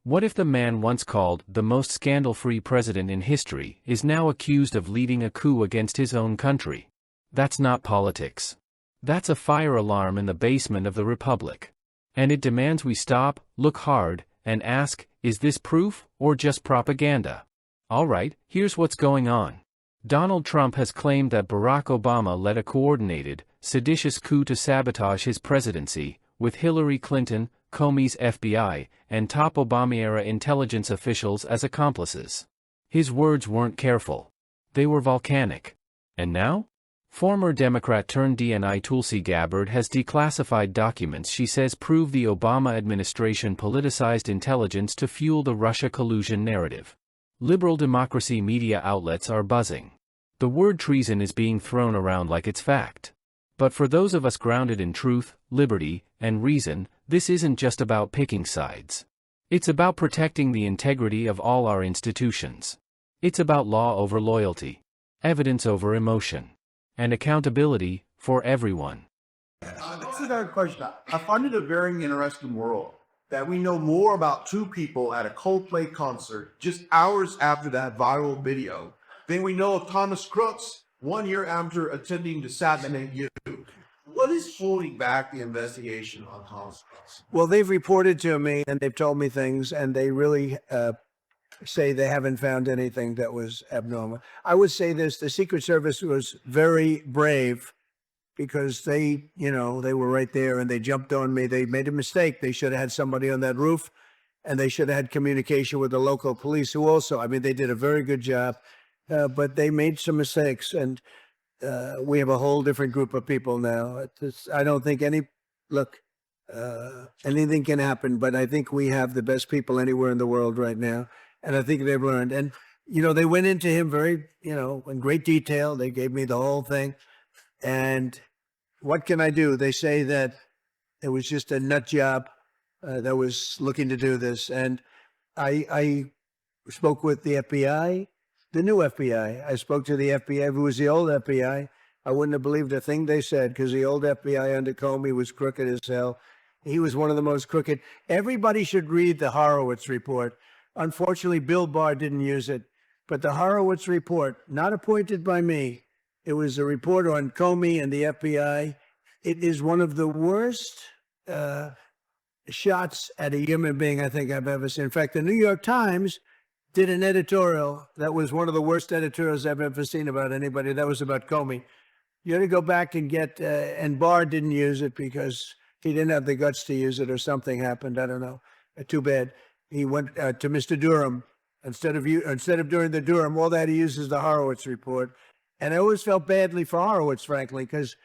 What if the man once called the most scandal-free president in history is now accused of leading a coup against his own country? That's not politics. That's a fire alarm in the basement of the Republic. And it demands we stop, look hard, and ask, is this proof, or just propaganda? Alright, here's what's going on. Donald Trump has claimed that Barack Obama led a coordinated, seditious coup to sabotage his presidency, with Hillary Clinton, Comey's FBI, and top Obama-era intelligence officials as accomplices. His words weren't careful. They were volcanic. And now? Former Democrat-turned-d.n.i. Tulsi Gabbard has declassified documents she says prove the Obama administration politicized intelligence to fuel the Russia collusion narrative. Liberal democracy media outlets are buzzing. The word treason is being thrown around like it's fact. But for those of us grounded in truth, liberty, and reason, this isn't just about picking sides. It's about protecting the integrity of all our institutions. It's about law over loyalty, evidence over emotion, and accountability for everyone. This is our question. I find it a very interesting world that we know more about two people at a Coldplay concert just hours after that viral video than we know of Thomas Crooks 1 year after attempting to assassinate you. What is holding back the investigation on Thomas Crooks? Well, they've reported to me and they've told me things, and they really say they haven't found anything that was abnormal. I would say this: the Secret Service was very brave because they were right there and they jumped on me. They made a mistake. They should have had somebody on that roof, and they should have had communication with the local police, who also, I mean, they did a very good job, but they made some mistakes, and we have a whole different group of people now. I don't think anything can happen, but I think we have the best people anywhere in the world right now. And I think they've learned. And, they went into him very, in great detail. They gave me the whole thing. And what can I do? They say that it was just a nut job that was looking to do this. And I spoke with the FBI, the new FBI. I spoke to the FBI, who was the old FBI. I wouldn't have believed a thing they said, because the old FBI under Comey was crooked as hell. He was one of the most crooked. Everybody should read the Horowitz report. Unfortunately, Bill Barr didn't use it. But the Horowitz report, not appointed by me, it was a report on Comey and the FBI. It is one of the worst shots at a human being I think I've ever seen. In fact, the New York Times did an editorial that was one of the worst editorials I've ever seen about anybody. That was about Comey. You got to go back and get, and Barr didn't use it because he didn't have the guts to use it, or something happened. I don't know. Too bad. He went to Mr. Durham instead of doing the Durham. All that he uses the Horowitz report, and I always felt badly for Horowitz, frankly, because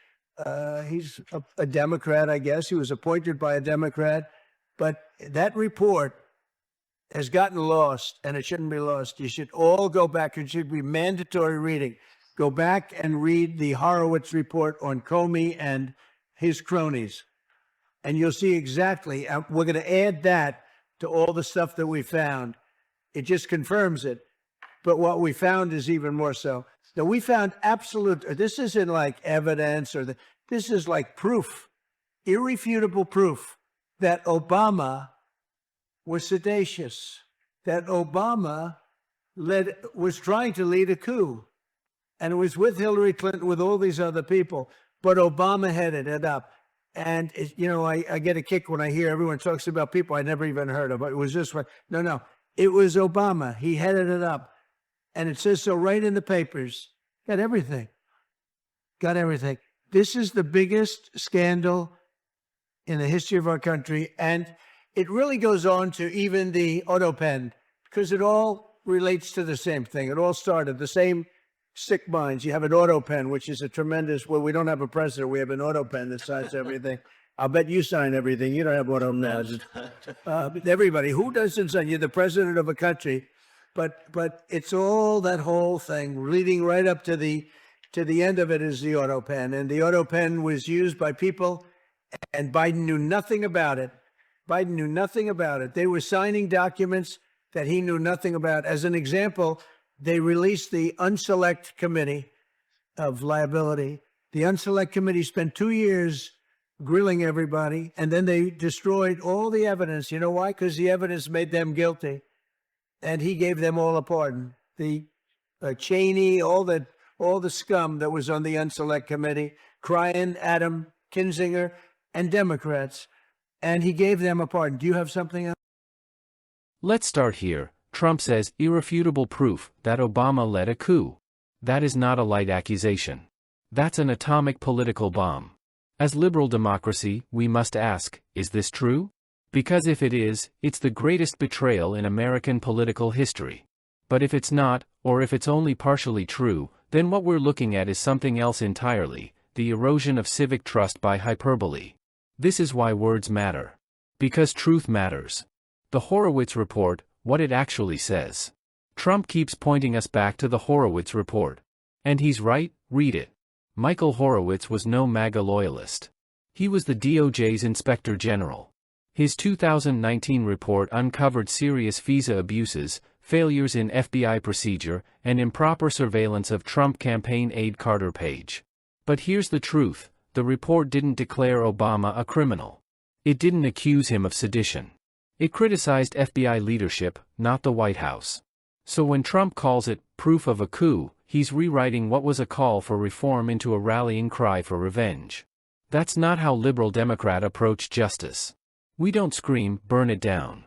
he's a Democrat, I guess. He was appointed by a Democrat, but that report has gotten lost, and it shouldn't be lost. You should all go back. It should be mandatory reading. Go back and read the Horowitz report on Comey and his cronies, and you'll see exactly. We're going to add that to all the stuff that we found. It just confirms it. But what we found is even more so. Now, we found absolute, this isn't like evidence, this is like proof, irrefutable proof that Obama was seditious, that Obama was trying to lead a coup, and it was with Hillary Clinton, with all these other people, but Obama headed it up. And, I get a kick when I hear everyone talks about people I never even heard of. It was this way. No. It was Obama. He headed it up. And it says so right in the papers. Got everything. This is the biggest scandal in the history of our country. And it really goes on to even the Autopen, because it all relates to the same thing. It all started the same sick minds. You have an Autopen, which is a tremendous, well, we don't have a president. We have an Autopen that signs everything. I'll bet you sign everything. You don't have Autopen. Everybody, who doesn't sign? You're the president of a country. But it's all that whole thing leading right up to the end of it is the Autopen. And the Autopen was used by people, and Biden knew nothing about it. They were signing documents that he knew nothing about. As an example, they released the Unselect Committee of Liability. The Unselect Committee spent 2 years grilling everybody, and then they destroyed all the evidence. You know why? Because the evidence made them guilty, and he gave them all a pardon. The Cheney, all the scum that was on the Unselect Committee, Cryan, Adam, Kinzinger, and Democrats, and he gave them a pardon. Do you have something else? Let's start here. Trump says irrefutable proof that Obama led a coup. That is not a light accusation. That's an atomic political bomb. As liberal democracy, we must ask, is this true? Because if it is, it's the greatest betrayal in American political history. But if it's not, or if it's only partially true, then what we're looking at is something else entirely, the erosion of civic trust by hyperbole. This is why words matter. Because truth matters. The Horowitz report, what it actually says. Trump keeps pointing us back to the Horowitz report. And he's right, read it. Michael Horowitz was no MAGA loyalist. He was the DOJ's Inspector General. His 2019 report uncovered serious FISA abuses, failures in FBI procedure, and improper surveillance of Trump campaign aide Carter Page. But here's the truth, the report didn't declare Obama a criminal. It didn't accuse him of sedition. It criticized FBI leadership, not the White House. So when Trump calls it proof of a coup, he's rewriting what was a call for reform into a rallying cry for revenge. That's not how liberal Democrats approach justice. We don't scream, burn it down.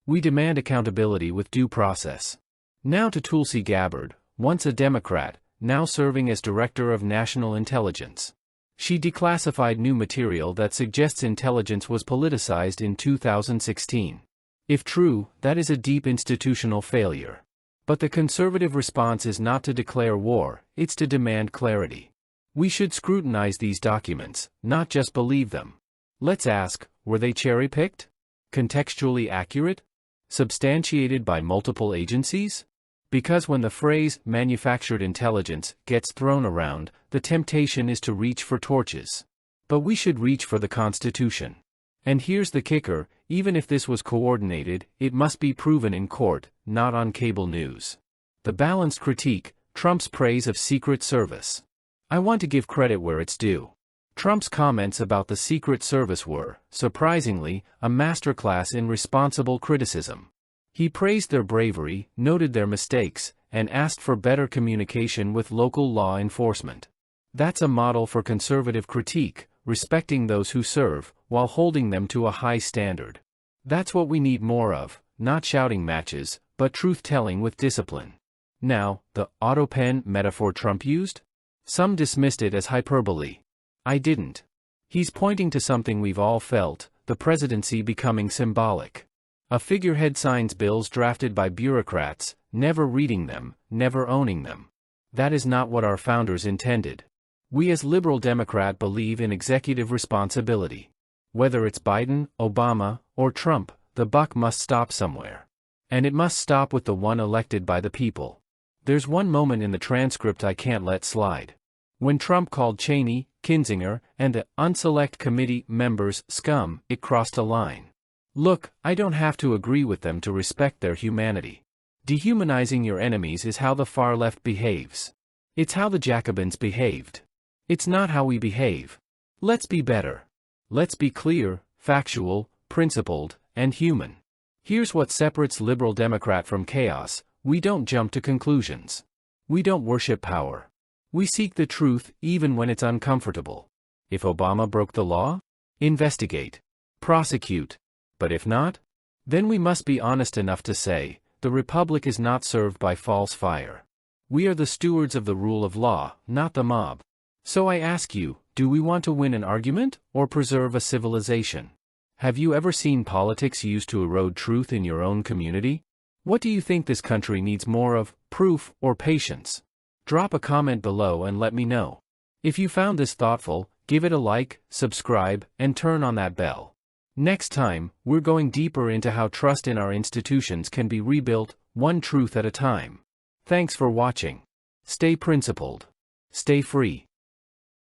We demand accountability with due process. Now to Tulsi Gabbard, once a Democrat, now serving as Director of National Intelligence. She declassified new material that suggests intelligence was politicized in 2016. If true, that is a deep institutional failure. But the conservative response is not to declare war, it's to demand clarity. We should scrutinize these documents, not just believe them. Let's ask, were they cherry-picked? Contextually accurate? Substantiated by multiple agencies? Because when the phrase manufactured intelligence gets thrown around, the temptation is to reach for torches. But we should reach for the Constitution. And here's the kicker, even if this was coordinated, it must be proven in court, not on cable news. The balanced critique, Trump's praise of Secret Service. I want to give credit where it's due. Trump's comments about the Secret Service were, surprisingly, a masterclass in responsible criticism. He praised their bravery, noted their mistakes, and asked for better communication with local law enforcement. That's a model for conservative critique, respecting those who serve, while holding them to a high standard. That's what we need more of, not shouting matches, but truth-telling with discipline. Now, the Autopen metaphor Trump used? Some dismissed it as hyperbole. I didn't. He's pointing to something we've all felt, the presidency becoming symbolic. A figurehead signs bills drafted by bureaucrats, never reading them, never owning them. That is not what our founders intended. We as liberal Democrat believe in executive responsibility. Whether it's Biden, Obama, or Trump, the buck must stop somewhere. And it must stop with the one elected by the people. There's one moment in the transcript I can't let slide. When Trump called Cheney, Kinzinger, and the Unselect Committee members scum, it crossed a line. Look, I don't have to agree with them to respect their humanity. Dehumanizing your enemies is how the far left behaves. It's how the Jacobins behaved. It's not how we behave. Let's be better. Let's be clear, factual, principled, and human. Here's what separates liberal Democrat from chaos: we don't jump to conclusions. We don't worship power. We seek the truth even when it's uncomfortable. If Obama broke the law, investigate, prosecute. But if not, then we must be honest enough to say, the Republic is not served by false fire. We are the stewards of the rule of law, not the mob. So I ask you, do we want to win an argument, or preserve a civilization? Have you ever seen politics used to erode truth in your own community? What do you think this country needs more of, proof or patience? Drop a comment below and let me know. If you found this thoughtful, give it a like, subscribe, and turn on that bell. Next time, we're going deeper into how trust in our institutions can be rebuilt, one truth at a time. Thanks for watching. Stay principled. Stay free.